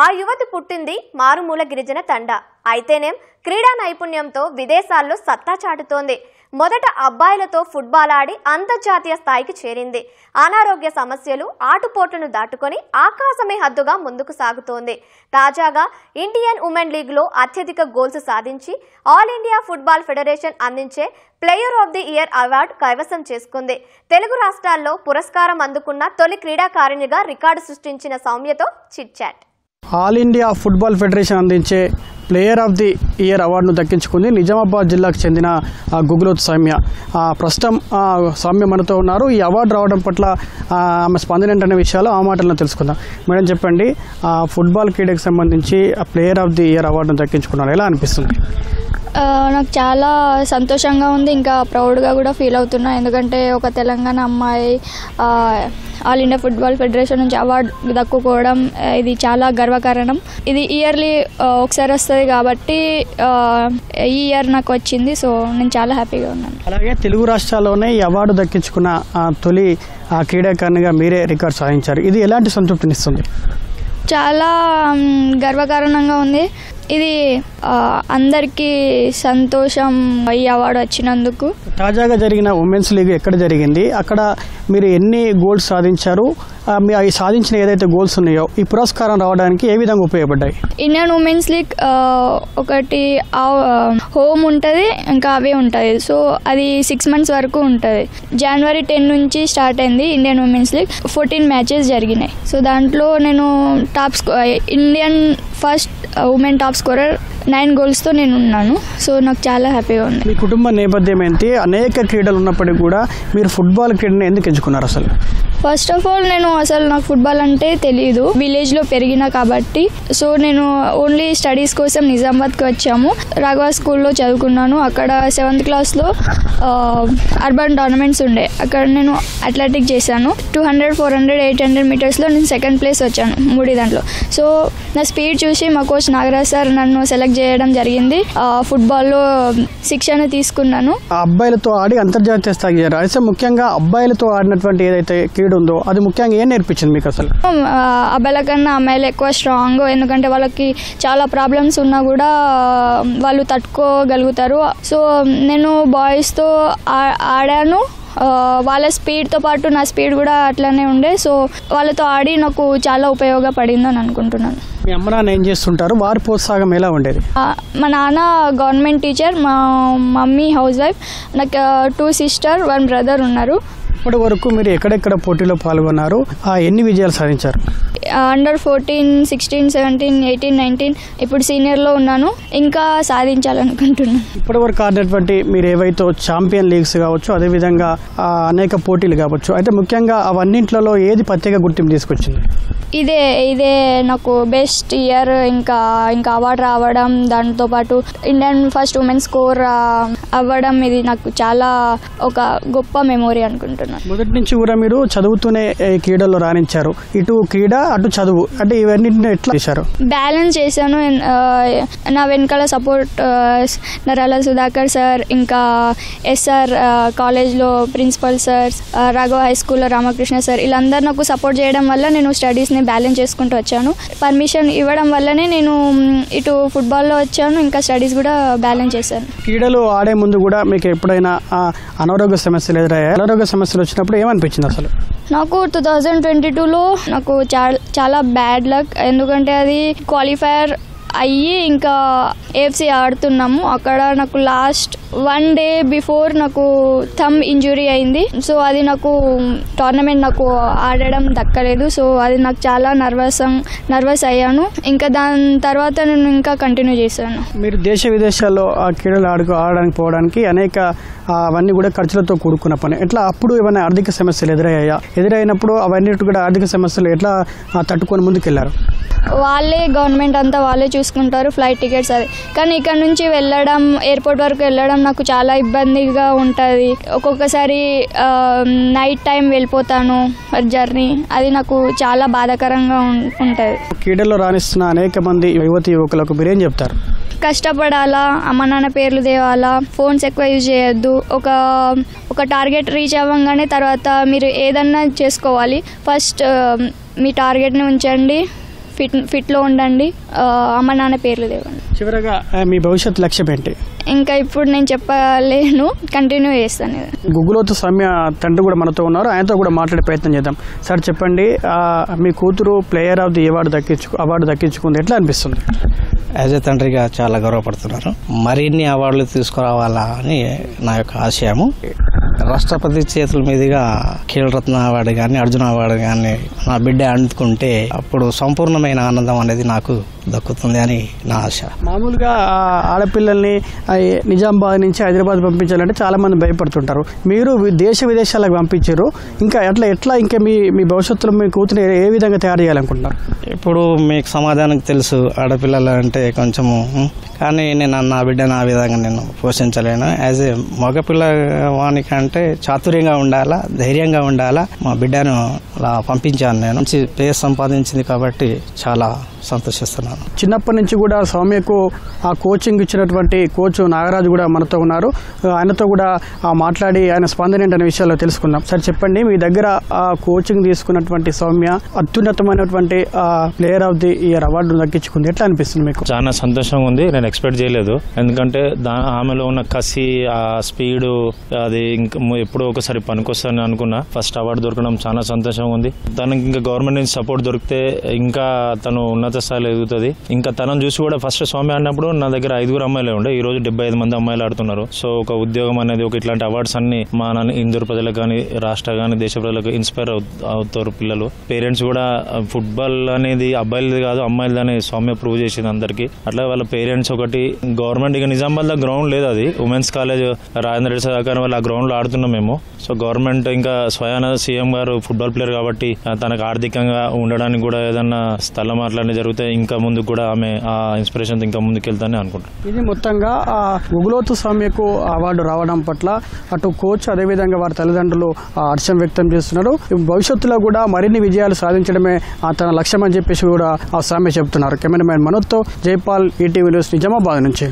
ఆ యువతి పుట్టింది మారుమూల గిరిజన తండ. అయితేనేం క్రీడా నైపుణ్యంతో విదేశాల్లో సత్తా చాటుతోంది. మొదట అబ్బాయిలతో ఫుట్బాల్ ఆడి అంతర్జాతీయ స్థాయికి చేరింది. అనారోగ్య సమస్యలు, ఆటుపోట్లను దాటుకొని ఆకాశమే హద్దుగా ముందుకు సాగుతోంది. తాజాగా ఇండియన్ ఉమెన్ లీగ్లో అత్యధిక గోల్స్ సాధించి ఆల్ ఇండియా ఫుట్బాల్ ఫెడరేషన్ అందించే player of the year award కైవసం చేసుకుంది. తెలుగు రాష్ట్రాల్లో పురస్కారం అందుకున్న తొలి క్రీడాకారిణిగా రికార్డు సృష్టించిన సౌమ్యతో chit chat. All India football federation అందించే ప్లేయర్ ఆఫ్ ది ఇయర్ అవార్డును దక్కించుకుంది నిజామాబాద్ జిల్లాకు చెందిన గుగ్లోత్ సౌమ్య. ప్రస్తుతం సౌమ్య మనతో ఉన్నారు. ఈ అవార్డు రావడం పట్ల ఆమె స్పందన ఏంటనే విషయాలు ఆ మాటలను తెలుసుకుందాం. మేడం చెప్పండి, ఫుట్బాల్ క్రీడకు సంబంధించి ప్లేయర్ ఆఫ్ ది ఇయర్ అవార్డును దక్కించుకున్నారు, ఎలా అనిపిస్తుంది? నాకు చాలా సంతోషంగా ఉంది, ఇంకా ప్రౌడ్గా కూడా ఫీల్ అవుతున్నా. ఎందుకంటే ఒక తెలంగాణ అమ్మాయి ఆల్ ఇండియా ఫుట్బాల్ ఫెడరేషన్ నుంచి అవార్డు దక్కుకోవడం ఇది చాలా గర్వకారణం. ఇది ఇయర్లీ ఒకసారి వస్తుంది కాబట్టి ఈ ఇయర్ నాకు వచ్చింది. సో నేను చాలా హ్యాపీగా ఉన్నాను. అలాగే తెలుగు రాష్ట్రాల్లోనే ఈ అవార్డు దక్కించుకున్న తొలి క్రీడాకారిణిగా మీరే రికార్డు సాధించారు. ఇది ఎలాంటి సంతృప్తినిస్తుంది? చాలా గర్వకారణంగా ఉంది. ఇది అందరికీ సంతోషం ఈ అవార్డు వచ్చినందుకు. తాజాగా జరిగిన ఉమెన్స్ లీగ్ ఎక్కడ జరిగింది? అక్కడ మీరు ఎన్ని గోల్స్ సాధించారు? మీ సాధించిన ఏదైతే గోల్స్ ఉన్నాయో ఈ పురస్కారం రావడానికి ఏ విధంగా ఉపయోగపడ్డాయి? ఇండియన్ ఉమెన్స్ లీగ్ ఒకటి హోమ్ ఉంటుంది, ఇంకా అవే ఉంటుంది. సో అది 6 months వరకు ఉంటుంది. January 10 నుంచి స్టార్ట్ అయింది ఇండియన్ ఉమెన్స్ లీగ్. 14 మ్యాచెస్ జరిగినాయి. సో దాంట్లో నేను Indian first women top scorer 9 goalsతో నేను ఉన్నాను. సో నాకు చాలా హ్యాపీగా ఉంది. మీ కుటుంబ నేపథ్యం ఏంటి? అనేక క్రీడలు ఉన్నప్పటికీ కూడా మీరు ఫుట్బాల్ క్రీడని ఎందుకు ఎంచుకున్నారు అసలు? ఫస్ట్ ఆఫ్ ఆల్ నాకు ఫుట్బాల్ అంటే తెలియదు. విలేజ్లో పెరిగిన కాబట్టి సో నేను ఓన్లీ స్టడీస్ కోసం నిజామాబాద్కి వచ్చాము. రాఘవ స్కూల్లో చదువుకున్నాను. అక్కడ 7th classలో అర్బన్ టోర్నమెంట్స్ ఉండే. అక్కడ నేను అథ్లెటిక్ చేశాను. 200, 400, 800 మీటర్స్లో నేను 2nd place వచ్చాను 3 దాంట్లో. సో నా స్పీడ్ చూసి మా కోచ్ నాగరాజ్ సార్ నన్ను సెలెక్ట్ చేయడం జరిగింది. ఫుట్బాల్లో శిక్షణ తీసుకున్నాను. అబ్బాయిలతో ఆడి అంతర్జాతీయ స్థాయికి చేరారు. అయితే ముఖ్యంగా అబ్బాయిలతో ఆడినటువంటి ఏదైతే క్రీడ ఉందో అది ముఖ్యంగా ఏం నేర్పించింది మీకు అసలు? అబ్బాయిల కన్నా అమ్మాయిలు ఎక్కువ స్ట్రాంగ్. ఎందుకంటే వాళ్ళకి చాలా ప్రాబ్లమ్స్ ఉన్నా కూడా వాళ్ళు తట్టుకోగలుగుతారు. సో నేను బాయ్స్తో ఆడాను. వాళ్ళ స్పీడ్తో పాటు నా స్పీడ్ కూడా అట్లానే ఉండే. సో వాళ్ళతో ఆడి నాకు చాలా ఉపయోగపడిందని అనుకుంటున్నాను. మీ అమ్మ నాన్న ఏం చేస్తుంటారు? వారి ప్రోత్సాహం ఎలా ఉండేది? మా నాన్న గవర్నమెంట్ టీచర్, మా మమ్మీ హౌస్ వైఫ్. నాకు 2 sisters, 1 brother ఉన్నారు. ఇప్పటి వరకు మీరు ఎక్కడెక్కడ పోటీలో పాల్గొన్నారు? ఎన్ని విజయాలు సాధించారు? అండర్ 14, 16, 17, 18, 19 ఇప్పుడు సీనియర్లో ఉన్నాను. ఇంకా సాధించాలనుకుంటున్నాను. ఇప్పటి వరకు ఆడినటువంటి మీరు ఏవైతే ఛాంపియన్ లీగ్స్ కావచ్చు, అదేవిధంగా అనేక పోటీలు కావచ్చు, అయితే ముఖ్యంగా అవన్నింటిలో ఏది ప్రత్యేక గుర్తింపు తీసుకొచ్చింది? ఇదే నాకు బెస్ట్ ఇయర్. ఇంకా అవార్డు రావడం, దాంతోపాటు ఇండియన్ ఫస్ట్ ఉమెన్ స్కోర్ అవ్వడం, ఇది నాకు చాలా ఒక గొప్ప మెమొరీ అనుకుంటున్నాను. మొదటి నుంచి కూడా మీరు చదువుతూనే క్రీడల్లో రాణించారు. ఇటు క్రీడ అటు చదువు, అంటే ఇవన్నింటిని ఎట్లా చేశారు? బ్యాలెన్స్ చేశాను. నా వెనకాల సపోర్ట్ నరాల సుధాకర్ సార్, ఇంకా SR కాలేజ్లో ప్రిన్సిపల్ సార్, రాఘవ హై స్కూల్లో రామకృష్ణ సార్, వీళ్ళందరూ నాకు సపోర్ట్ చేయడం వల్ల నేను స్టడీస్ని బ్యాలెన్స్ చేసుకుంటూ వచ్చాను. పర్మిషన్ ఇవ్వడం వల్లనే నేను ఇటు ఫుట్బాల్లో వచ్చాను, ఇంకా స్టడీస్ కూడా బ్యాలెన్స్ చేశాను. క్రీడలు ఆడే ముందు కూడా మీకు ఎప్పుడైనా అనారోగ్య సమస్యలు ఎదురయ్యాయి? అనారోగ్య సమస్యలు వచ్చినప్పుడు ఏమనిపించింది అసలు? నాకు 2022లో నాకు చాలా బ్యాడ్ లక్. ఎందుకంటే అది క్వాలిఫైయర్ అయ్యి ఇంకా AFC ఆడుతున్నాము. అక్కడ నాకు లాస్ట్ 1 day బిఫోర్ నాకు థంబ్ ఇంజురీ అయింది. సో అది నాకు టోర్నమెంట్ నాకు ఆడడం దక్కలేదు. సో అది నాకు చాలా నర్వస్ అయ్యాను. ఇంకా దాని తర్వాత నేను ఇంకా కంటిన్యూ చేశాను. మీరు దేశ విదేశాల్లో క్రీడలు ఆడడానికి పోవడానికి అనేక అవన్నీ కూడా ఖర్చులతో కూడుకున్న పని. ఎట్లా అప్పుడు ఏమైనా ఆర్థిక సమస్యలు ఎదురైనప్పుడు అవన్నీ కూడా ఆర్థిక సమస్యలు ఎట్లా తట్టుకొని ముందుకెళ్లారు? వాళ్ళే గవర్నమెంట్ అంతా వాళ్ళే చూసుకుంటారు, ఫ్లైట్ టికెట్స్ అది. కానీ ఇక్కడ నుంచి వెళ్ళడం, ఎయిర్పోర్ట్ వరకు వెళ్ళడం నాకు చాలా ఇబ్బందిగా ఉంటుంది. ఒక్కొక్కసారి నైట్ టైం వెళ్ళిపోతాను జర్నీ. అది నాకు చాలా బాధాకరంగా ఉంటుంది. క్రీడల్లో రాణిస్తున్న అనేక మంది యువతి యువకులకు మీరేం చెప్తారు? కష్టపడాలా, అమ్మ నాన్న పేర్లు తేవాలా, ఫోన్స్ ఎక్కువ యూజ్ చేయొద్దు. ఒక టార్గెట్ రీచ్ అవ్వగానే తర్వాత మీరు ఏదన్నా చేసుకోవాలి. ఫస్ట్ మీ టార్గెట్ని ఉంచండి, ఫిట్లో ఉండండి, అమ్మ నాన్న పేర్లు తేవండి. చివరగా మీ భవిష్యత్ లక్ష్యం ఏంటి? ఇంకా ఇప్పుడు నేను చెప్పలేను, కంటిన్యూ చేస్తాను. గుగ్గులోతు సౌమ్య తండ్రి కూడా మనతో ఉన్నారు, ఆయనతో కూడా మాట్లాడే ప్రయత్నం చేద్దాం. సార్ చెప్పండి, మీ కూతురు ప్లేయర్ ఆఫ్ ది అవార్డు దక్కించుకుంది, ఎట్లా అనిపిస్తుంది? యాజ్ ఏ తండ్రిగా చాలా గర్వపడుతున్నాను. మరిన్ని అవార్డులు తీసుకురావాలా అని నా యొక్క ఆశయము. రాష్ట్రపతి చేతుల మీదుగా ఖేల్రత్న అవార్డు కానీ అర్జున అవార్డు కానీ నా బిడ్డ అందుకుంటే అప్పుడు సంపూర్ణమైన ఆనందం అనేది నాకు దక్కుతుంది అని నా ఆశ. మామూలుగా ఆడపిల్లల్ని నిజామాబాద్ నుంచి హైదరాబాద్ పంపించాలంటే చాలా మంది భయపడుతుంటారు. మీరు దేశ విదేశాలకు పంపించారు, ఇంకా ఎట్లా ఇంకా మీ భవిష్యత్తులో మీ కూతురు ఏ విధంగా తయారు చేయాలనుకుంటున్నారు? ఇప్పుడు మీకు సమాధానం తెలుసు, ఆడపిల్లలు అంటే కొంచెము, కానీ నేను నా బిడ్డను ఆ విధంగా నేను పోషించలేను. యాజ్ ఏ మగపిల్లవానికంటే చాతుర్యంగా ఉండాలా, ధైర్యంగా ఉండాలా. మా బిడ్డను అలా పంపించాను. నేను మంచి పేరు సంపాదించింది కాబట్టి చాలా సంతోషిస్తున్నాను. చిన్నప్పటి నుంచి కూడా సౌమ్యకు ఆ కోచింగ్ ఇచ్చినటువంటి కోచ్ నాగరాజు కూడా మనతో ఉన్నారు. ఆయనతో కూడా మాట్లాడి ఆయన స్పందన ఏంటనే విషయాల్లో తెలుసుకుందాం. సార్ చెప్పండి, మీ దగ్గర కోచింగ్ తీసుకున్నటువంటి సౌమ్య అత్యున్నతమైనటువంటి player of the year award దక్కించుకుంది, ఎట్లా అనిపిస్తుంది మీకు? చాలా సంతోషంగా ఉంది. నేను ఎక్స్పెక్ట్ చేయలేదు, ఎందుకంటే ఆమెలో ఉన్న కసి, ఆ స్పీడ్, అది ఇంకా ఎప్పుడో ఒకసారి పనికొస్తానని అనుకున్నా. ఫస్ట్ అవార్డు దొరకడం చాలా సంతోషంగా ఉంది. తనకి ఇంకా గవర్నమెంట్ నుంచి సపోర్ట్ దొరికితే ఇంకా తను ఉన్నత స్థాయిలో ఎదుగుతుంది. ఇంకా తనను చూసి కూడా ఫస్ట్ సౌమ్య ఆడినప్పుడు నా దగ్గర 5 అమ్మాయిలే ఉండే, ఈ రోజు 75 మంది అమ్మాయిలు ఆడుతున్నారు. సో ఒక ఉద్యోగం అనేది, ఒక ఇట్లాంటి అవార్డ్స్ అన్ని మా ఇందూరు ప్రజలకు కానీ, రాష్ట్ర కానీ, దేశ ప్రజలకు ఇన్స్పైర్ అవుతారు పిల్లలు. పేరెంట్స్ కూడా ఫుట్బాల్ అనేది అబ్బాయిలది కాదు అమ్మాయిలది సౌమ్య ప్రూవ్ చేసింది అందరికి. అట్లా వాళ్ళ పేరెంట్స్ ఒకటి, గవర్నమెంట్ ఇక నిజామాబాద్ లో గ్రౌండ్ లేదు, అది ఉమెన్స్ కాలేజ్ రాజేంద్ర రెడ్డి సహకారం వల్ల ఆ గ్రౌండ్ లో ఆడుతున్నాం మేము. సో గవర్నమెంట్ ఇంకా స్వయాన సీఎం గారు ఫుట్బాల్ ప్లేయర్ కాబట్టి తనకు ఆర్థికంగా ఉండడానికి కూడా ఏదన్నా స్థలం అట్లాంటి జరిగితే ఇంకా ముందుకు కూడా ఆమె ఆ ఇన్స్పిరేషన్ ఇంకా ముందుకు వెళ్తానని అనుకుంటున్నాను. ఇది మొత్తంగా గుగ్గులోతు సౌమ్యకు అవార్డు రావడం పట్ల అటు కోచ్ అదేవిధంగా వారి తల్లిదండ్రులు హర్షం వ్యక్తం చేస్తున్నారు. భవిష్యత్తులో కూడా మరిన్ని విజయాలు సాధించడమే తన లక్ష్యం అని చెప్పేసి కూడా సౌమ్య చెబుతున్నారు. కెమెరామెన్ మనోజ్తో జైపాల్, ఈటీవీ న్యూస్, నిజామాబాద్ నుంచి.